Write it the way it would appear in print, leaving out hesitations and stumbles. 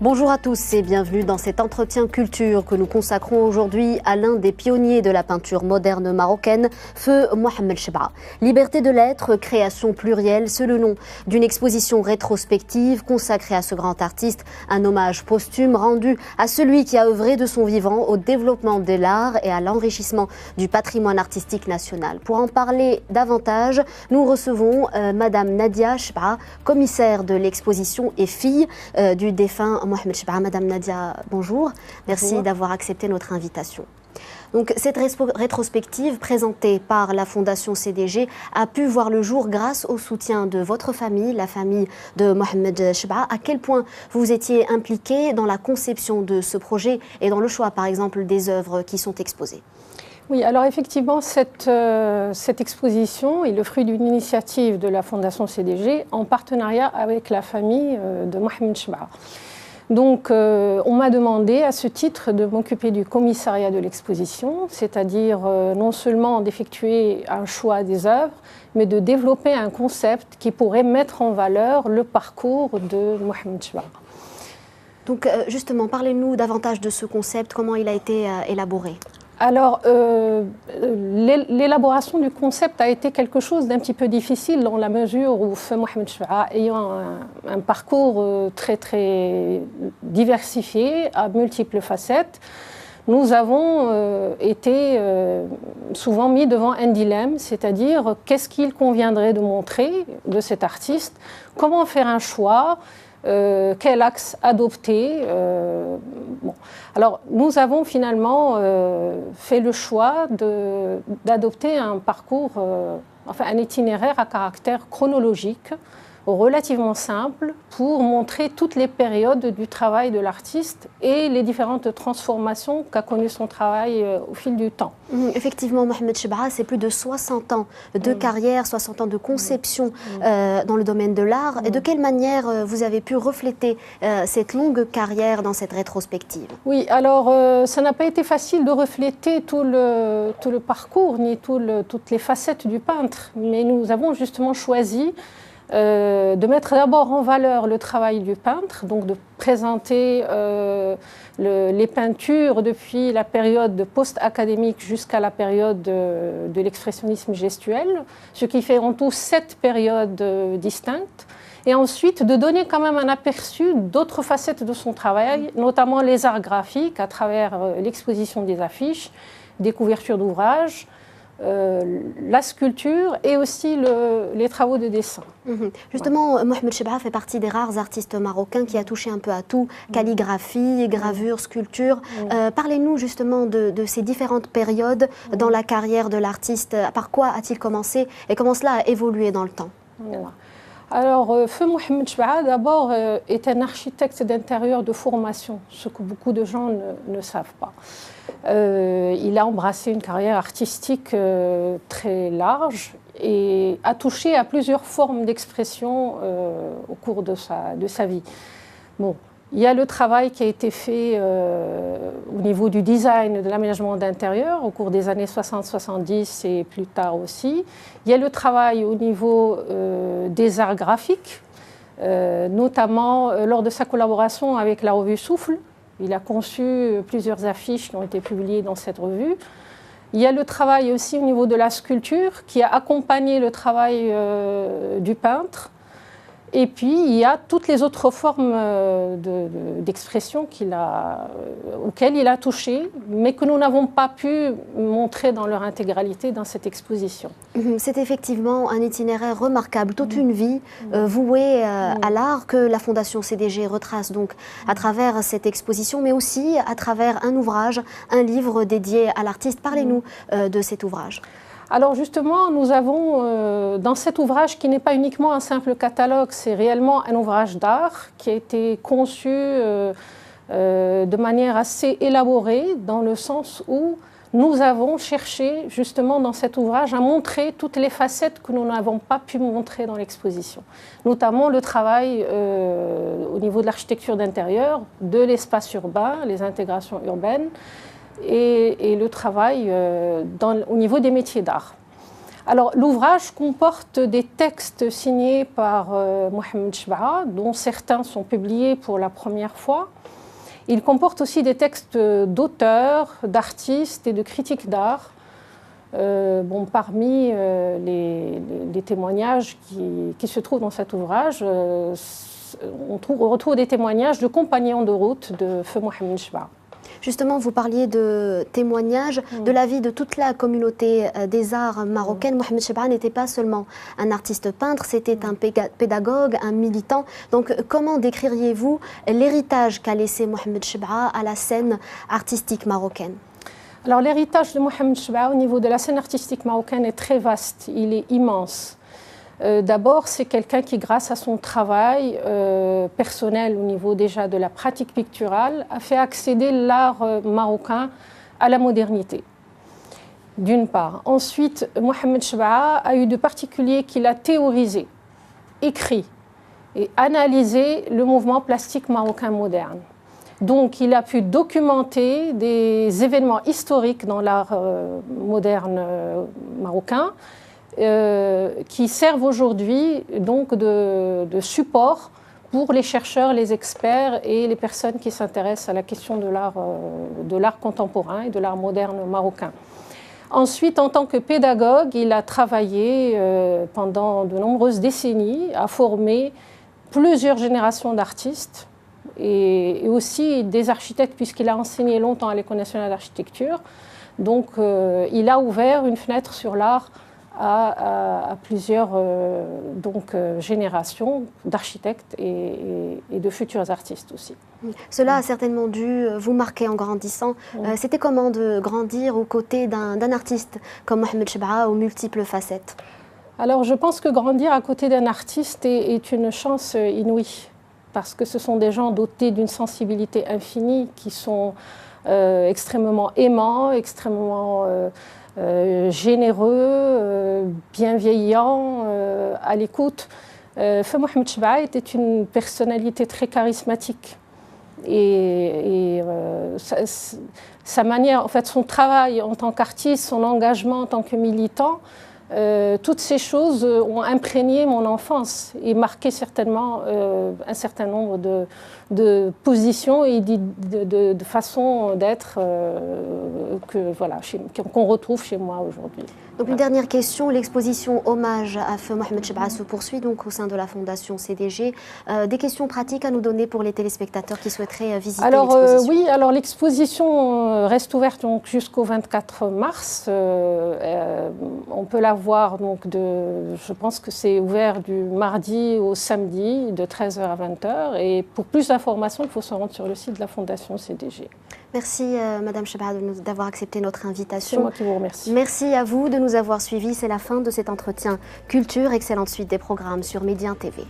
Bonjour à tous et bienvenue dans cet entretien culture que nous consacrons aujourd'hui à l'un des pionniers de la peinture moderne marocaine, feu Mohamed Chebba. Liberté de l'être, création plurielle, c'est le nom d'une exposition rétrospective consacrée à ce grand artiste, un hommage posthume rendu à celui qui a œuvré de son vivant au développement de l'art et à l'enrichissement du patrimoine artistique national. Pour en parler davantage, nous recevons Madame Nadia Chebba, commissaire de l'exposition et fille du défunt Mohamed Chebba. Madame Nadia, bonjour. Merci d'avoir accepté notre invitation. Donc, cette rétrospective présentée par la Fondation CDG a pu voir le jour grâce au soutien de votre famille, la famille de Mohamed Chebba. À quel point vous étiez impliqué dans la conception de ce projet et dans le choix, par exemple, des œuvres qui sont exposées? Oui, alors effectivement, cette exposition est le fruit d'une initiative de la Fondation CDG en partenariat avec la famille de Mohamed Chebba. Donc, on m'a demandé à ce titre de m'occuper du commissariat de l'exposition, c'est-à-dire non seulement d'effectuer un choix des œuvres, mais de développer un concept qui pourrait mettre en valeur le parcours de Mohamed Chebba. Donc, justement, parlez-nous davantage de ce concept, comment il a été élaboré. Alors, l'élaboration du concept a été quelque chose d'un petit peu difficile dans la mesure où feu Mohamed Chebba, ayant un parcours très diversifié, à multiples facettes, nous avons été souvent mis devant un dilemme, c'est-à-dire qu'est-ce qu'il conviendrait de montrer de cet artiste, comment faire un choix, quel axe adopter. Bon. Alors, nous avons finalement fait le choix d'adopter un parcours, un itinéraire à caractère chronologique, relativement simple, pour montrer toutes les périodes du travail de l'artiste et les différentes transformations qu'a connues son travail au fil du temps. Effectivement, Mohamed Chebba, c'est plus de 60 ans de carrière, 60 ans de conception dans le domaine de l'art. Et de quelle manière vous avez pu refléter cette longue carrière dans cette rétrospective? Oui, alors ça n'a pas été facile de refléter tout le parcours, ni toutes les facettes du peintre, mais nous avons justement choisi de mettre d'abord en valeur le travail du peintre, donc de présenter les peintures depuis la période post-académique jusqu'à la période de l'expressionnisme gestuel, ce qui fait en tout 7 périodes distinctes, et ensuite de donner quand même un aperçu d'autres facettes de son travail, notamment les arts graphiques à travers l'exposition des affiches, des couvertures d'ouvrages, la sculpture et aussi les travaux de dessin. Justement, Mohamed Chebba fait partie des rares artistes marocains qui a touché un peu à tout, calligraphie, gravure, sculpture. Parlez-nous justement de ces différentes périodes dans la carrière de l'artiste. Par quoi a-t-il commencé et comment cela a évolué dans le temps? Alors, feu Mohamed Chebba, d'abord, est un architecte d'intérieur de formation, ce que beaucoup de gens ne savent pas. Il a embrassé une carrière artistique très large et a touché à plusieurs formes d'expression au cours de sa vie. Bon, il y a le travail qui a été fait au niveau du design, de l'aménagement d'intérieur au cours des années 60-70 et plus tard aussi. Il y a le travail au niveau des arts graphiques, notamment lors de sa collaboration avec la revue Souffle. Il a conçu plusieurs affiches qui ont été publiées dans cette revue. Il y a le travail aussi au niveau de la sculpture qui a accompagné le travail du peintre. Et puis, il y a toutes les autres formes d'expression auxquelles il a touché, mais que nous n'avons pas pu montrer dans leur intégralité dans cette exposition. C'est effectivement un itinéraire remarquable, toute une vie vouée à l'art que la Fondation CDG retrace donc à travers cette exposition, mais aussi à travers un ouvrage, un livre dédié à l'artiste. Parlez-nous de cet ouvrage. Alors justement, nous avons dans cet ouvrage qui n'est pas uniquement un simple catalogue, c'est réellement un ouvrage d'art qui a été conçu de manière assez élaborée dans le sens où nous avons cherché justement dans cet ouvrage à montrer toutes les facettes que nous n'avons pas pu montrer dans l'exposition, notamment le travail au niveau de l'architecture d'intérieur, de l'espace urbain, les intégrations urbaines, et le travail au niveau des métiers d'art. Alors, l'ouvrage comporte des textes signés par Mohamed Chebaa, dont certains sont publiés pour la première fois. Il comporte aussi des textes d'auteurs, d'artistes et de critiques d'art. Parmi les témoignages qui se trouvent dans cet ouvrage, on retrouve des témoignages de compagnons de route de feu Mohamed Chebaa. Justement, vous parliez de témoignages de la vie de toute la communauté des arts marocaines. Mohamed Chebaa n'était pas seulement un artiste peintre, c'était un pédagogue, un militant. Donc, comment décririez-vous l'héritage qu'a laissé Mohamed Chebaa à la scène artistique marocaine? Alors, l'héritage de Mohamed Chebaa au niveau de la scène artistique marocaine est très vaste, il est immense. D'abord, c'est quelqu'un qui, grâce à son travail personnel au niveau déjà de la pratique picturale, a fait accéder l'art marocain à la modernité, d'une part. Ensuite, Mohamed Chebaa a eu de particulier qu'il a théorisé, écrit et analysé le mouvement plastique marocain moderne. Donc, il a pu documenter des événements historiques dans l'art moderne marocain, qui servent aujourd'hui donc de support pour les chercheurs, les experts et les personnes qui s'intéressent à la question de l'art contemporain et de l'art moderne marocain. Ensuite, en tant que pédagogue, il a travaillé pendant de nombreuses décennies à former plusieurs générations d'artistes et aussi des architectes, puisqu'il a enseigné longtemps à l'École nationale d'architecture. Donc, il a ouvert une fenêtre sur l'art à plusieurs générations d'architectes et de futurs artistes aussi. Cela a certainement dû vous marquer en grandissant. C'était comment de grandir aux côtés d'un artiste comme Mohamed Chebaa aux multiples facettes? Alors je pense que grandir à côté d'un artiste est une chance inouïe, parce que ce sont des gens dotés d'une sensibilité infinie, qui sont extrêmement aimants, extrêmement généreux, bienveillant, à l'écoute. Feu Mohamed Chebaa était une personnalité très charismatique et sa manière, en fait, son travail en tant qu'artiste, son engagement en tant que militant, toutes ces choses ont imprégné mon enfance et marqué certainement un certain nombre de positions et de façons d'être qu'on retrouve chez moi aujourd'hui. Donc une dernière question, l'exposition hommage à feu Mohamed Chebaa se poursuit donc au sein de la Fondation CDG. Des questions pratiques à nous donner pour les téléspectateurs qui souhaiteraient visiter l'exposition? Oui, alors l'exposition reste ouverte donc jusqu'au 24 mars. On peut la voir donc je pense que c'est ouvert du mardi au samedi de 13h à 20h. Et pour plus d'informations, il faut se rendre sur le site de la Fondation CDG. Merci Madame Chebaa d'avoir accepté notre invitation. C'est moi qui vous remercie. Merci à vous de nous avoir suivis. C'est la fin de cet entretien culture. Excellente suite des programmes sur Média TV.